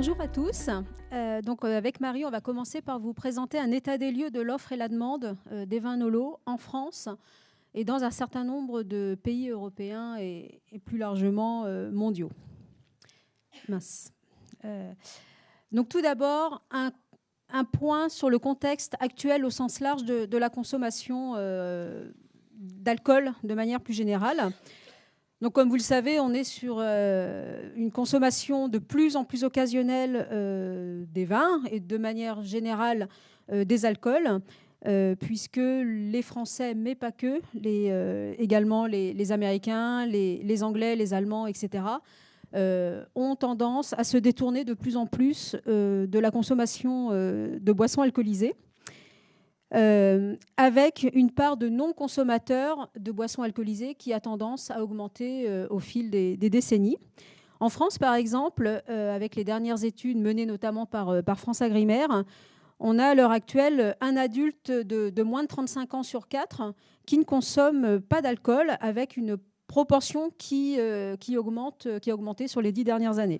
Bonjour à tous. Avec Marie, on va commencer par vous présenter un état des lieux de l'offre et la demande des vins Nolo en France et dans un certain nombre de pays européens et plus largement mondiaux. Mince. Donc tout d'abord, un point sur le contexte actuel au sens large de la consommation d'alcool de manière plus générale. Donc, comme vous le savez, on est sur une consommation de plus en plus occasionnelle des vins et de manière générale des alcools, puisque les Français, mais pas que, également les Américains, les Anglais, les Allemands, etc., ont tendance à se détourner de plus en plus de la consommation de boissons alcoolisées. Avec une part de non-consommateurs de boissons alcoolisées qui a tendance à augmenter au fil des décennies. En France, par exemple, avec les dernières études menées notamment par France Agrimaire, on a à l'heure actuelle un adulte de moins de 35 ans sur 4 qui ne consomme pas d'alcool, avec une proportion qui a augmenté sur les 10 dernières années.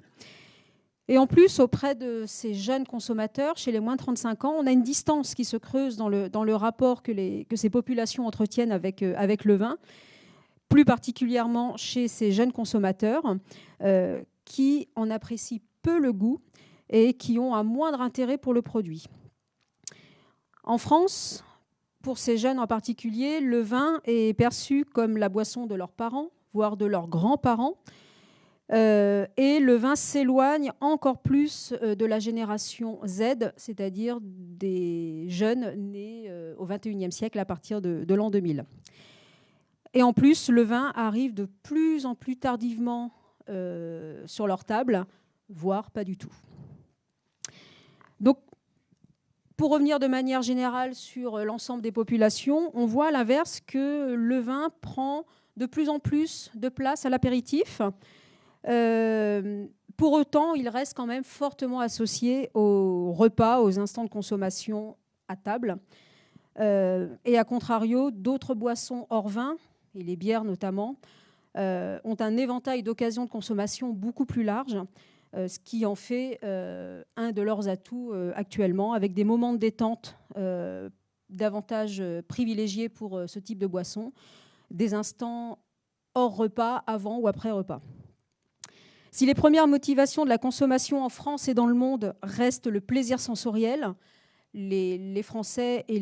Et en plus, auprès de ces jeunes consommateurs, chez les moins de 35 ans, on a une distance qui se creuse dans le rapport que ces populations entretiennent avec le vin, plus particulièrement chez ces jeunes consommateurs qui en apprécient peu le goût et qui ont un moindre intérêt pour le produit. En France, pour ces jeunes en particulier, le vin est perçu comme la boisson de leurs parents, voire de leurs grands-parents. Et le vin s'éloigne encore plus de la génération Z, c'est-à-dire des jeunes nés au XXIe siècle à partir de l'an 2000. Et en plus, le vin arrive de plus en plus tardivement sur leur table, voire pas du tout. Donc, pour revenir de manière générale sur l'ensemble des populations, on voit à l'inverse que le vin prend de plus en plus de place à l'apéritif. Pour autant, il reste quand même fortement associé au repas, aux instants de consommation à table. Et à contrario, d'autres boissons hors vin, et les bières notamment, ont un éventail d'occasions de consommation beaucoup plus large, ce qui en fait un de leurs atouts actuellement, avec des moments de détente davantage privilégiés pour ce type de boisson, des instants hors repas, avant ou après repas. Si les premières motivations de la consommation en France et dans le monde restent le plaisir sensoriel, les Français et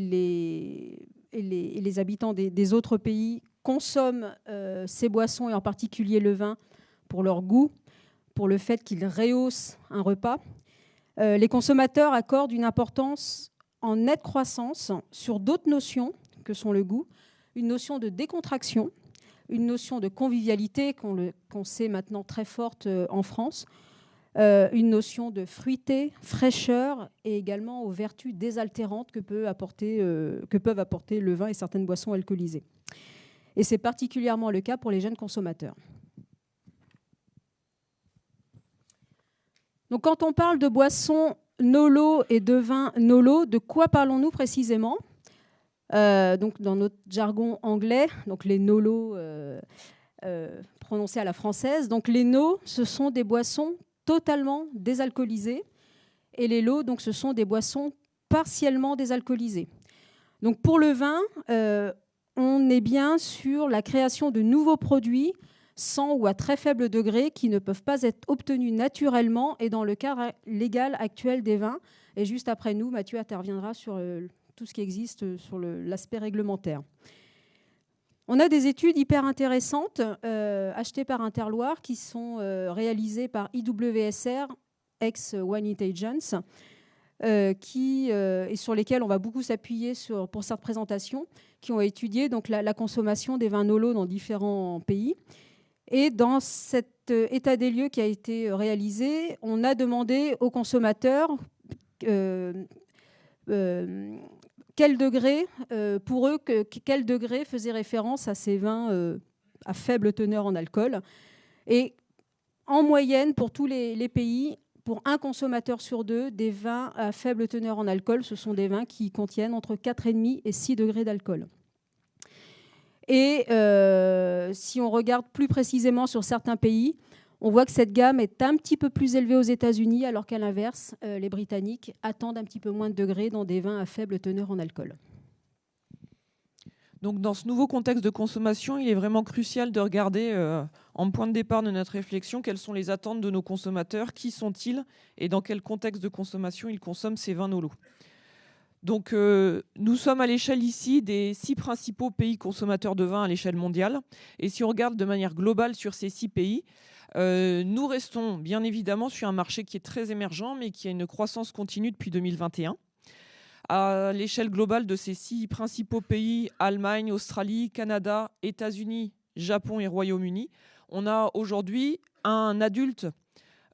les habitants des autres pays consomment ces boissons, et en particulier le vin, pour leur goût, pour le fait qu'ils rehaussent un repas. Les consommateurs accordent une importance en nette croissance sur d'autres notions que sont le goût, une notion de décontraction, une notion de convivialité qu'on sait maintenant très forte en France, une notion de fruité, fraîcheur et également aux vertus désaltérantes que peuvent apporter le vin et certaines boissons alcoolisées. Et c'est particulièrement le cas pour les jeunes consommateurs. Donc quand on parle de boissons Nolo et de vin Nolo, de quoi parlons-nous précisément ? Donc dans notre jargon anglais, donc les Nolo prononcés à la française. Donc les No, ce sont des boissons totalement désalcoolisées, et les Lo, donc ce sont des boissons partiellement désalcoolisées. Donc pour le vin, on est bien sur la création de nouveaux produits sans ou à très faible degré qui ne peuvent pas être obtenus naturellement et dans le cadre légal actuel des vins. Et juste après nous, Mathieu interviendra sur tout ce qui existe sur l'aspect réglementaire. On a des études hyper intéressantes achetées par Interloire qui sont réalisées par IWSR, ex-Wine Intelligence, et sur lesquelles on va beaucoup s'appuyer pour cette présentation, qui ont étudié donc, la consommation des vins Nolo dans différents pays. Et dans cet état des lieux qui a été réalisé, on a demandé aux consommateurs quel degré, pour eux, quel degré faisait référence à ces vins à faible teneur en alcool. Et en moyenne, pour tous les pays, pour un consommateur sur deux, des vins à faible teneur en alcool, ce sont des vins qui contiennent entre 4,5 et 6 degrés d'alcool. Et si on regarde plus précisément sur certains pays, On voit que cette gamme est un petit peu plus élevée aux États-Unis, alors qu'à l'inverse, les Britanniques attendent un petit peu moins de degrés dans des vins à faible teneur en alcool. Donc, dans ce nouveau contexte de consommation, il est vraiment crucial de regarder, en point de départ de notre réflexion, quelles sont les attentes de nos consommateurs, qui sont-ils et dans quel contexte de consommation ils consomment ces vins nolos. Donc, nous sommes à l'échelle ici des 6 principaux pays consommateurs de vin à l'échelle mondiale. Et si on regarde de manière globale sur ces 6 pays, nous restons bien évidemment sur un marché qui est très émergent, mais qui a une croissance continue depuis 2021. À l'échelle globale de ces 6 principaux pays, Allemagne, Australie, Canada, États-Unis, Japon et Royaume-Uni, on a aujourd'hui un adulte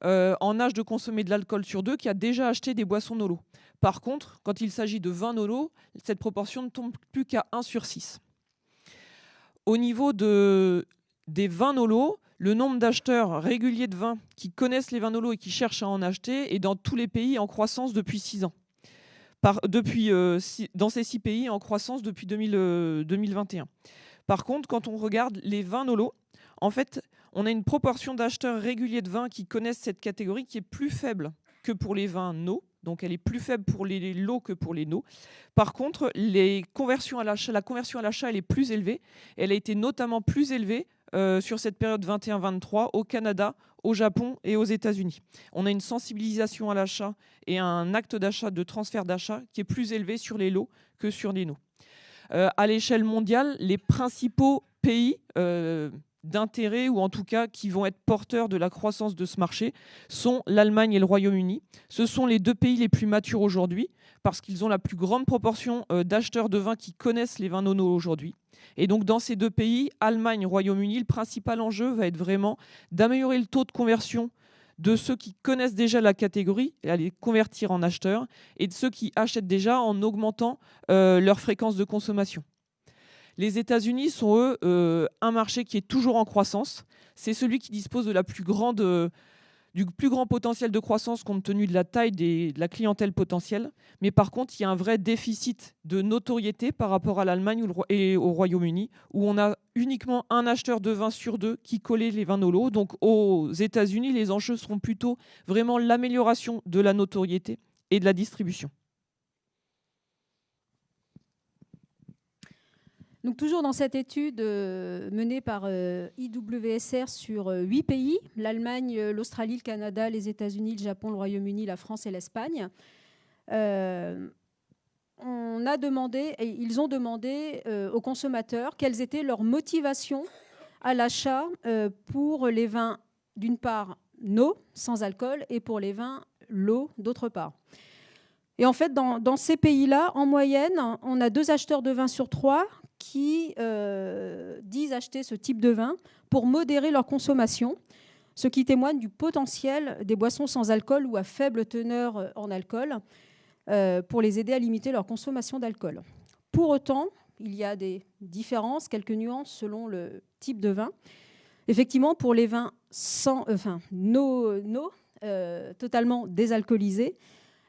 en âge de consommer de l'alcool sur 2 qui a déjà acheté des boissons nolo. Par contre, quand il s'agit de vin nolo, cette proportion ne tombe plus qu'à 1 sur 6. Au niveau des vins nolo, le nombre d'acheteurs réguliers de vin qui connaissent les vins nolo et qui cherchent à en acheter est dans tous les pays en croissance depuis 6 ans. Dans ces 6 pays en croissance depuis 2021. Par contre, quand on regarde les vins nolo, en fait, on a une proportion d'acheteurs réguliers de vin qui connaissent cette catégorie qui est plus faible que pour les vins no. Donc, elle est plus faible pour les lots que pour les no. Par contre, la conversion à l'achat, elle est plus élevée. Elle a été notamment plus élevée sur cette période 21-23 au Canada, au Japon et aux États-Unis. On a une sensibilisation à l'achat et un acte d'achat, de transfert d'achat qui est plus élevé sur les lots que sur les no. À l'échelle mondiale, les principaux pays d'intérêt, ou en tout cas qui vont être porteurs de la croissance de ce marché, sont l'Allemagne et le Royaume-Uni. Ce sont les 2 pays les plus matures aujourd'hui, parce qu'ils ont la plus grande proportion d'acheteurs de vins qui connaissent les vins nono aujourd'hui. Et donc dans ces 2 pays, Allemagne, Royaume-Uni, le principal enjeu va être vraiment d'améliorer le taux de conversion de ceux qui connaissent déjà la catégorie, et à les convertir en acheteurs, et de ceux qui achètent déjà en augmentant leur fréquence de consommation. Les États-Unis sont, eux, un marché qui est toujours en croissance. C'est celui qui dispose de du plus grand potentiel de croissance compte tenu de la taille de la clientèle potentielle. Mais par contre, il y a un vrai déficit de notoriété par rapport à l'Allemagne et au Royaume-Uni, où on a uniquement un acheteur de vin sur 2 qui collait les vins nolo. Donc aux États-Unis, les enjeux seront plutôt vraiment l'amélioration de la notoriété et de la distribution. Donc, toujours dans cette étude menée par IWSR sur 8 pays, l'Allemagne, l'Australie, le Canada, les États-Unis, le Japon, le Royaume-Uni, la France et l'Espagne, ils ont demandé aux consommateurs quelles étaient leurs motivations à l'achat pour les vins, d'une part, no, sans alcool, et pour les vins low, d'autre part. Et en fait, dans ces pays-là, en moyenne, on a 2 acheteurs de vin sur 3 qui disent acheter ce type de vin pour modérer leur consommation, ce qui témoigne du potentiel des boissons sans alcool ou à faible teneur en alcool pour les aider à limiter leur consommation d'alcool. Pour autant, il y a des différences, quelques nuances selon le type de vin. Effectivement, pour les vins totalement désalcoolisés,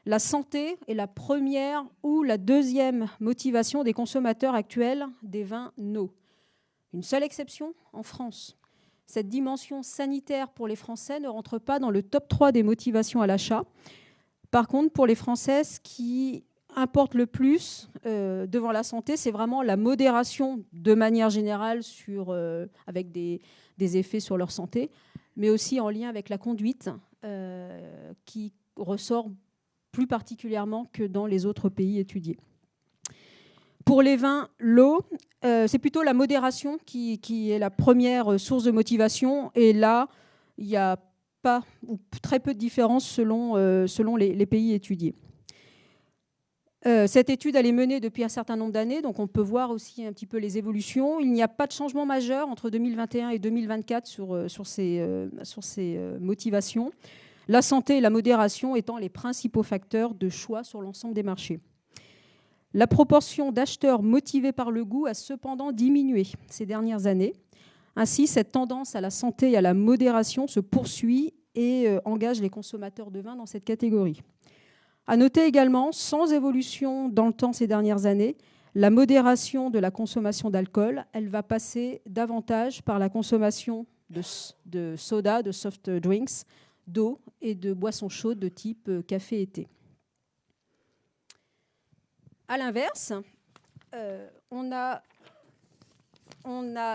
la santé est la première ou la deuxième motivation des consommateurs actuels des vins no. Une seule exception, en France. Cette dimension sanitaire pour les Français ne rentre pas dans le top 3 des motivations à l'achat. Par contre, pour les Français, ce qui importe le plus devant la santé, c'est vraiment la modération de manière générale avec des effets sur leur santé, mais aussi en lien avec la conduite qui ressort plus particulièrement que dans les autres pays étudiés. Pour les vins low, c'est plutôt la modération qui est la première source de motivation. Et là, il n'y a pas ou très peu de différence selon les pays étudiés. Cette étude, elle est menée depuis un certain nombre d'années, donc on peut voir aussi un petit peu les évolutions. Il n'y a pas de changement majeur entre 2021 et 2024 sur ces motivations. La santé et la modération étant les principaux facteurs de choix sur l'ensemble des marchés. La proportion d'acheteurs motivés par le goût a cependant diminué ces dernières années. Ainsi, cette tendance à la santé et à la modération se poursuit et engage les consommateurs de vin dans cette catégorie. À noter également, sans évolution dans le temps ces dernières années, la modération de la consommation d'alcool, elle va passer davantage par la consommation de soda, de soft drinks, d'eau et de boissons chaudes de type café et thé. À l'inverse, on a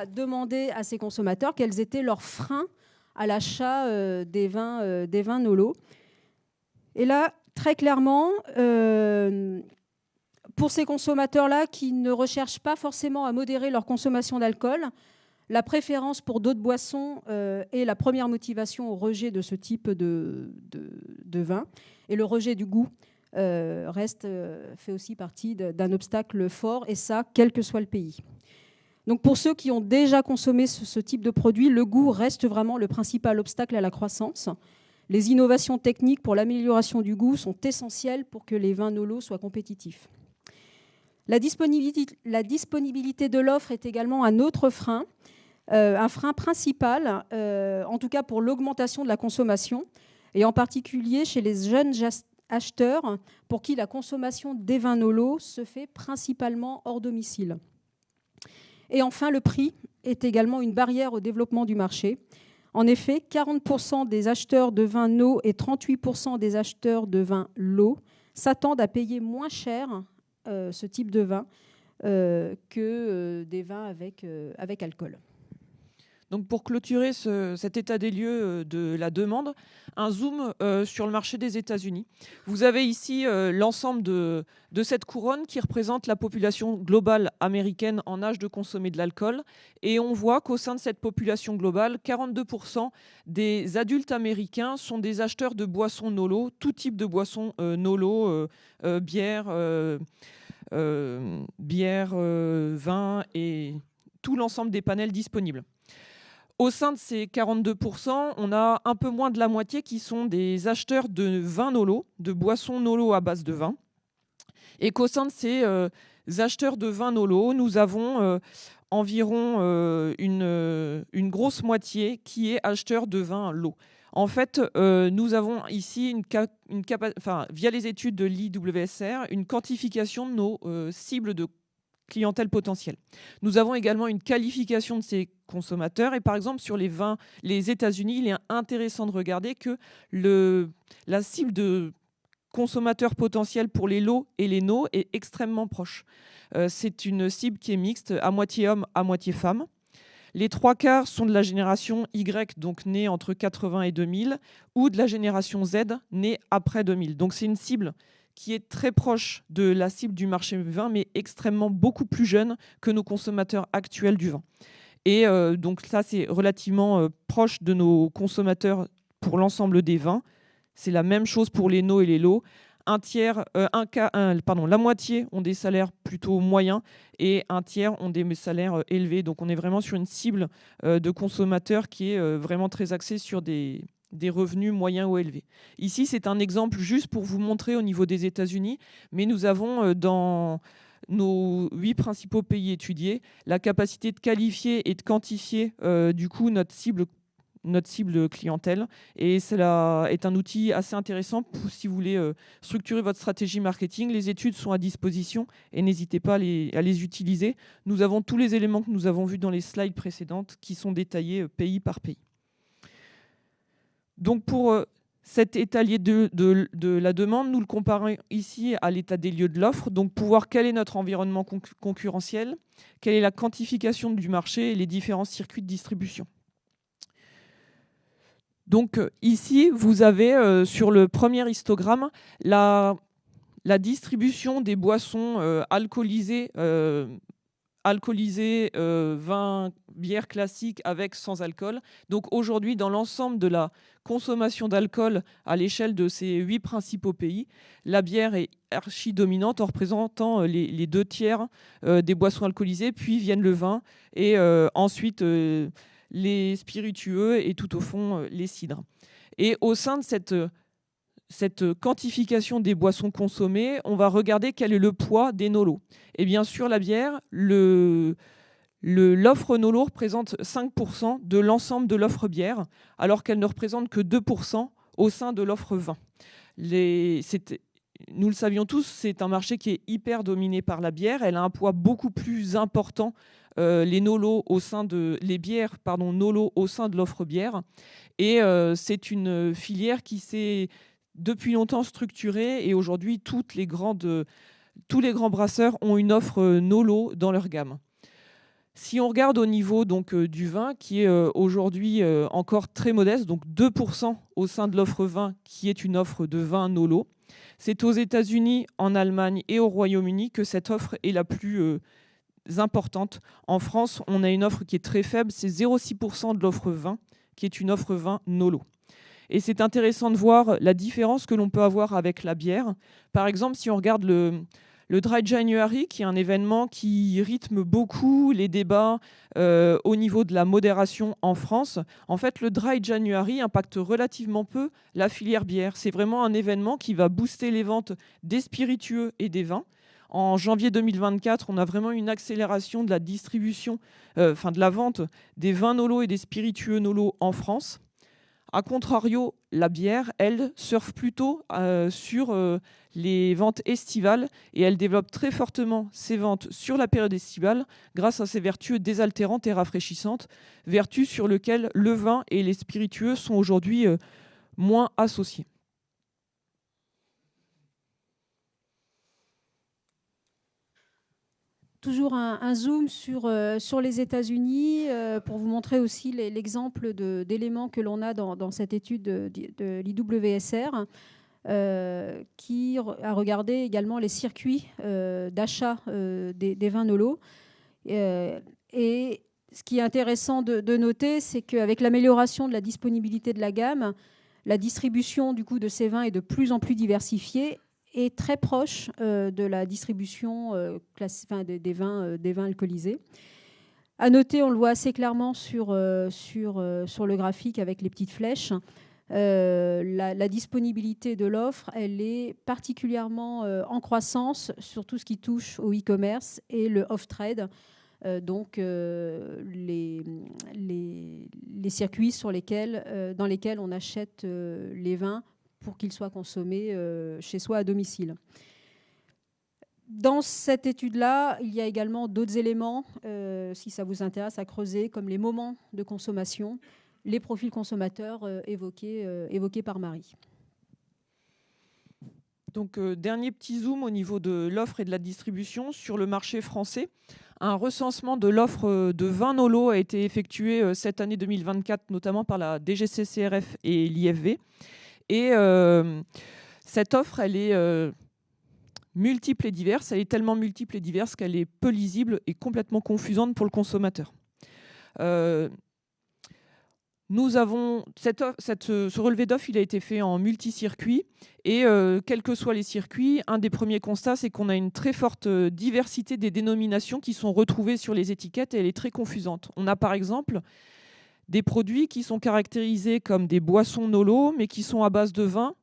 demandé à ces consommateurs quels étaient leurs freins à l'achat des vins Nolo. Et là, très clairement, pour ces consommateurs-là qui ne recherchent pas forcément à modérer leur consommation d'alcool, la préférence pour d'autres boissons est la première motivation au rejet de ce type de vin. Et le rejet du goût fait aussi partie d'un obstacle fort, et ça, quel que soit le pays. Donc pour ceux qui ont déjà consommé ce type de produit, le goût reste vraiment le principal obstacle à la croissance. Les innovations techniques pour l'amélioration du goût sont essentielles pour que les vins Nolo soient compétitifs. La disponibilité de l'offre est également un autre frein, un frein principal, en tout cas pour l'augmentation de la consommation, et en particulier chez les jeunes acheteurs pour qui la consommation des vins Nolo se fait principalement hors domicile. Et enfin, le prix est également une barrière au développement du marché. En effet, 40% des acheteurs de vins No et 38% des acheteurs de vins Lo s'attendent à payer moins cher ce type de vin que des vins avec alcool. Donc pour clôturer cet état des lieux de la demande, un zoom sur le marché des États-Unis. Vous avez ici l'ensemble de cette couronne qui représente la population globale américaine en âge de consommer de l'alcool. Et on voit qu'au sein de cette population globale, 42% des adultes américains sont des acheteurs de boissons Nolo, tout type de boissons Nolo, bière, vin et tout l'ensemble des panels disponibles. Au sein de ces 42%, on a un peu moins de la moitié qui sont des acheteurs de vin Nolo, de boissons Nolo à base de vin. Et qu'au sein de ces acheteurs de vin Nolo, nous avons environ une grosse moitié qui est acheteur de vin Lo. En fait, nous avons ici, via les études de l'IWSR, une quantification de nos cibles de clientèle potentielle. Nous avons également une qualification de ces consommateurs, et par exemple sur les États-Unis, il est intéressant de regarder que la cible de consommateurs potentiels pour les Lo et les No est extrêmement proche. C'est une cible qui est mixte, à moitié homme, à moitié femme. Les 3/4 sont de la génération Y, donc née entre 80 et 2000, ou de la génération Z, née après 2000. Donc c'est une cible qui est très proche de la cible du marché vin, mais extrêmement beaucoup plus jeune que nos consommateurs actuels du vin. Et donc ça, c'est relativement proche de nos consommateurs pour l'ensemble des vins. C'est la même chose pour les No et les Lo. La moitié ont des salaires plutôt moyens et un tiers ont des salaires élevés. Donc on est vraiment sur une cible de consommateurs qui est vraiment très axée sur des revenus moyens ou élevés. Ici, c'est un exemple juste pour vous montrer au niveau des États-Unis, mais nous avons dans nos 8 principaux pays étudiés la capacité de qualifier et de quantifier du coup notre cible clientèle, et cela est un outil assez intéressant si vous voulez structurer votre stratégie marketing. Les études sont à disposition et n'hésitez pas à les utiliser. Nous avons tous les éléments que nous avons vus dans les slides précédentes qui sont détaillés pays par pays. Donc pour cet état de la demande, nous le comparons ici à l'état des lieux de l'offre, donc pour voir quel est notre environnement concurrentiel, quelle est la quantification du marché et les différents circuits de distribution. Donc ici, vous avez sur le premier histogramme la distribution des boissons alcoolisées, vin, bière classique avec, sans alcool. Donc aujourd'hui, dans l'ensemble de la consommation d'alcool à l'échelle de ces 8 principaux pays, la bière est archi-dominante en représentant les 2/3 des boissons alcoolisées, puis viennent le vin et ensuite les spiritueux et tout au fond les cidres. Et au sein de cette quantification des boissons consommées, on va regarder quel est le poids des Nolo. Et bien sûr, la bière, l'offre Nolo représente 5% de l'ensemble de l'offre bière, alors qu'elle ne représente que 2% au sein de l'offre vin. C'est nous le savions tous, c'est un marché qui est hyper dominé par la bière. Elle a un poids beaucoup plus important, les nolos au sein de les bières, nolos au sein de l'offre bière. Et c'est une filière qui s'est depuis longtemps structurée. Et aujourd'hui, tous les grands brasseurs ont une offre nolo dans leur gamme. Si on regarde au niveau donc, du vin, qui est aujourd'hui encore très modeste, donc 2% au sein de l'offre vin, qui est une offre de vin nolo, c'est aux États-Unis, en Allemagne et au Royaume-Uni que cette offre est la plus importante. En France, on a une offre qui est très faible, c'est 0,6% de l'offre vin, qui est une offre vin nolo. Et c'est intéressant de voir la différence que l'on peut avoir avec la bière. Par exemple, si on regarde le Dry January, qui est un événement qui rythme beaucoup les débats au niveau de la modération en France. En fait, le Dry January impacte relativement peu la filière bière. C'est vraiment un événement qui va booster les ventes des spiritueux et des vins. En janvier 2024, on a vraiment une accélération de la distribution, de la vente des vins nolo et des spiritueux nolo en France. A contrario, la bière, elle, surfe plutôt sur les ventes estivales et elle développe très fortement ses ventes sur la période estivale grâce à ses vertus désaltérantes et rafraîchissantes, vertus sur lesquelles le vin et les spiritueux sont aujourd'hui moins associés. Toujours un zoom sur les États-Unis pour vous montrer aussi l'exemple d'éléments que l'on a dans cette étude de l'IWSR qui a regardé également les circuits d'achat des vins nolo. Et ce qui est intéressant de noter, c'est qu'avec l'amélioration de la disponibilité de la gamme, la distribution du coup de ces vins est de plus en plus diversifiée est très proche de la distribution des vins alcoolisés. À noter, on le voit assez clairement sur le graphique avec les petites flèches, la disponibilité de l'offre, elle est particulièrement en croissance sur tout ce qui touche au e-commerce et le off-trade, donc les circuits dans lesquels on achète les vins pour qu'ils soient consommés chez soi à domicile. Dans cette étude-là, il y a également d'autres éléments, si ça vous intéresse, à creuser, comme les moments de consommation, les profils consommateurs évoqués par Marie. Donc, dernier petit zoom au niveau de l'offre et de la distribution sur le marché français. Un recensement de l'offre de vin nolo a été effectué cette année 2024, notamment par la DGCCRF et l'IFV. Et cette offre, elle est multiple et diverse. Elle est tellement multiple et diverse qu'elle est peu lisible et complètement confusante pour le consommateur. Nous avons ce relevé d'offres, il a été fait en multi-circuit. Et quels que soient les circuits, un des premiers constats, c'est qu'on a une très forte diversité des dénominations qui sont retrouvées sur les étiquettes et elle est très confusante. On a par exemple des produits qui sont caractérisés comme des boissons nolo, mais qui sont à base de vin,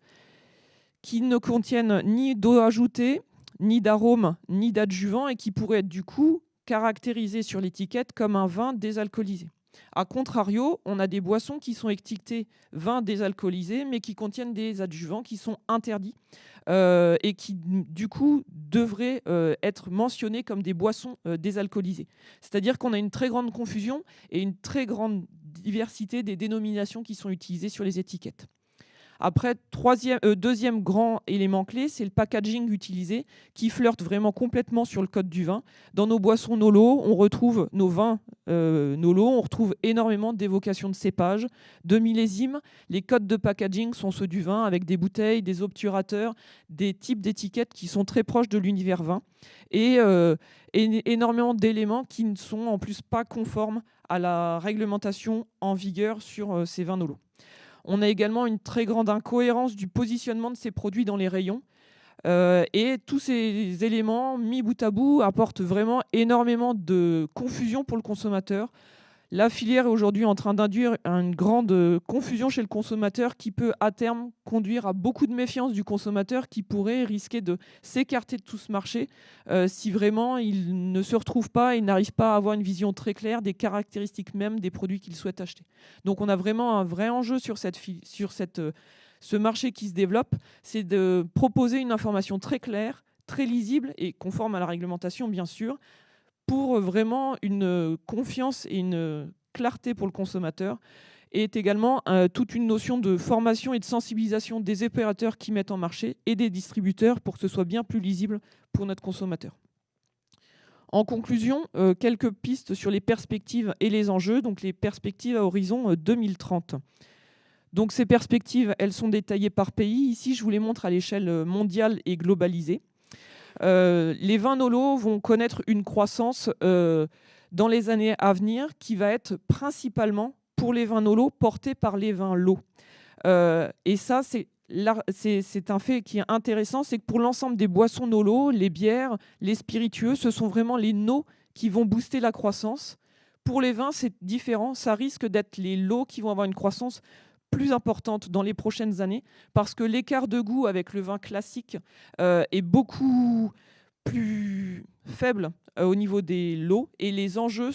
qui ne contiennent ni d'eau ajoutée, ni d'arôme, ni d'adjuvant, et qui pourraient être du coup caractérisés sur l'étiquette comme un vin désalcoolisé. A contrario, on a des boissons qui sont étiquetées vin désalcoolisé, mais qui contiennent des adjuvants qui sont interdits et qui, du coup, devraient être mentionnés comme des boissons désalcoolisées. C'est-à-dire qu'on a une très grande confusion et une très grande diversité des dénominations qui sont utilisées sur les étiquettes. Après, deuxième grand élément clé, c'est le packaging utilisé qui flirte vraiment complètement sur le code du vin. Dans nos boissons nolo, on retrouve nos vins nolo, on retrouve énormément d'évocations de cépages, de millésimes. Les codes de packaging sont ceux du vin avec des bouteilles, des obturateurs, des types d'étiquettes qui sont très proches de l'univers vin et énormément d'éléments qui ne sont en plus pas conformes à la réglementation en vigueur sur ces vins nolo. On a également une très grande incohérence du positionnement de ces produits dans les rayons. Et tous ces éléments mis bout à bout apportent vraiment énormément de confusion pour le consommateur. La filière est aujourd'hui en train d'induire une grande confusion chez le consommateur qui peut à terme conduire à beaucoup de méfiance du consommateur qui pourrait risquer de s'écarter de tout ce marché si vraiment il ne se retrouve pas et n'arrive pas à avoir une vision très claire des caractéristiques même des produits qu'il souhaite acheter. Donc on a vraiment un vrai enjeu sur cette ce marché qui se développe, c'est de proposer une information très claire, très lisible et conforme à la réglementation, bien sûr, pour vraiment une confiance et une clarté pour le consommateur, et également toute une notion de formation et de sensibilisation des opérateurs qui mettent en marché et des distributeurs pour que ce soit bien plus lisible pour notre consommateur. En conclusion, quelques pistes sur les perspectives et les enjeux, donc les perspectives à horizon 2030. Donc ces perspectives, elles sont détaillées par pays. Ici, je vous les montre à l'échelle mondiale et globalisée. Les vins NOLO vont connaître une croissance dans les années à venir qui va être principalement pour les vins NOLO portés par les vins LO. Et ça, c'est un fait qui est intéressant, c'est que pour l'ensemble des boissons NOLO, les bières, les spiritueux, ce sont vraiment les NO qui vont booster la croissance. Pour les vins, c'est différent. Ça risque d'être les LO qui vont avoir une croissance plus importante dans les prochaines années parce que l'écart de goût avec le vin classique est beaucoup plus faible au niveau des lots, et les enjeux,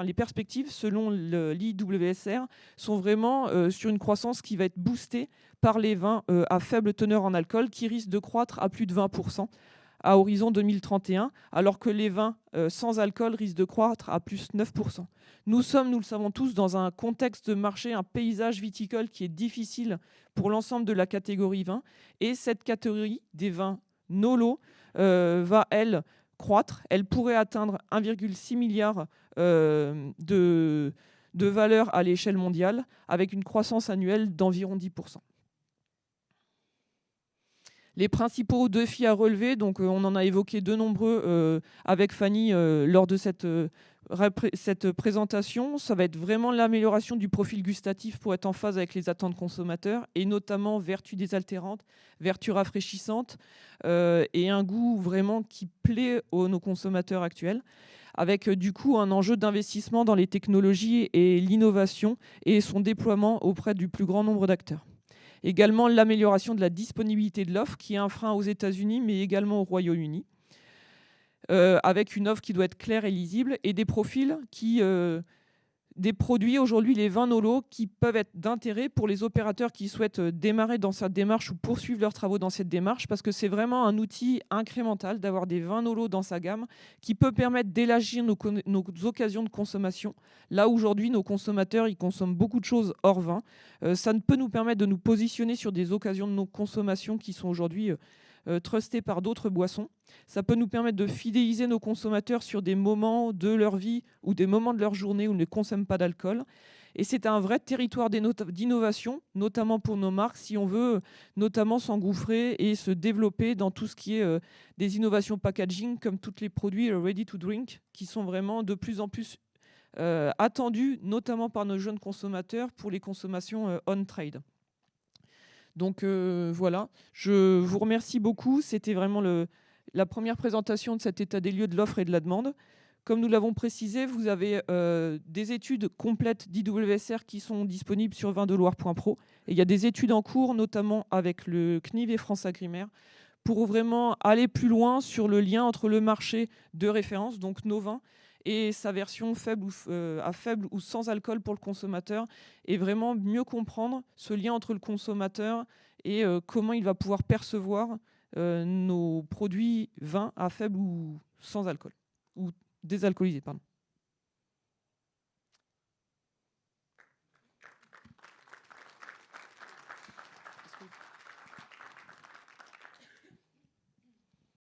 les perspectives selon l'IWSR sont vraiment sur une croissance qui va être boostée par les vins à faible teneur en alcool qui risquent de croître à plus de 20% à horizon 2031, alors que les vins sans alcool risquent de croître à plus 9%. Nous sommes, nous le savons tous, dans un contexte de marché, un paysage viticole qui est difficile pour l'ensemble de la catégorie vin, et cette catégorie des vins NOLO va, elle, croître. Elle pourrait atteindre 1,6 milliard de valeur à l'échelle mondiale, avec une croissance annuelle d'environ 10%. Les principaux défis à relever, donc on en a évoqué de nombreux avec Fanny lors de cette présentation, ça va être vraiment l'amélioration du profil gustatif pour être en phase avec les attentes consommateurs, et notamment vertus désaltérantes, vertus rafraîchissantes et un goût vraiment qui plaît aux nos consommateurs actuels, avec du coup un enjeu d'investissement dans les technologies et l'innovation et son déploiement auprès du plus grand nombre d'acteurs. Également l'amélioration de la disponibilité de l'offre, qui est un frein aux États-Unis, mais également au Royaume-Uni, avec une offre qui doit être claire et lisible, et des profils des produits aujourd'hui, les vins NOLO, qui peuvent être d'intérêt pour les opérateurs qui souhaitent démarrer dans cette démarche ou poursuivre leurs travaux dans cette démarche, parce que c'est vraiment un outil incrémental d'avoir des vins NOLO dans sa gamme qui peut permettre d'élargir nos occasions de consommation. Là, aujourd'hui, nos consommateurs, ils consomment beaucoup de choses hors vin. Ça peut nous permettre de nous positionner sur des occasions de nos consommations qui sont aujourd'hui trustés par d'autres boissons. Ça peut nous permettre de fidéliser nos consommateurs sur des moments de leur vie ou des moments de leur journée où ils ne consomment pas d'alcool. Et c'est un vrai territoire d'innovation, notamment pour nos marques, si on veut notamment s'engouffrer et se développer dans tout ce qui est des innovations packaging, comme tous les produits ready to drink, qui sont vraiment de plus en plus attendus, notamment par nos jeunes consommateurs pour les consommations on-trade. Donc voilà, je vous remercie beaucoup. C'était vraiment la première présentation de cet état des lieux de l'offre et de la demande. Comme nous l'avons précisé, vous avez des études complètes d'IWSR qui sont disponibles sur vindeloire.pro. Et il y a des études en cours, notamment avec le CNIV et France Agrimaire, pour vraiment aller plus loin sur le lien entre le marché de référence, donc nos vins, et sa version à faible ou sans alcool pour le consommateur, et vraiment mieux comprendre ce lien entre le consommateur et comment il va pouvoir percevoir nos produits vins à faible ou sans alcool, ou désalcoolisés, pardon.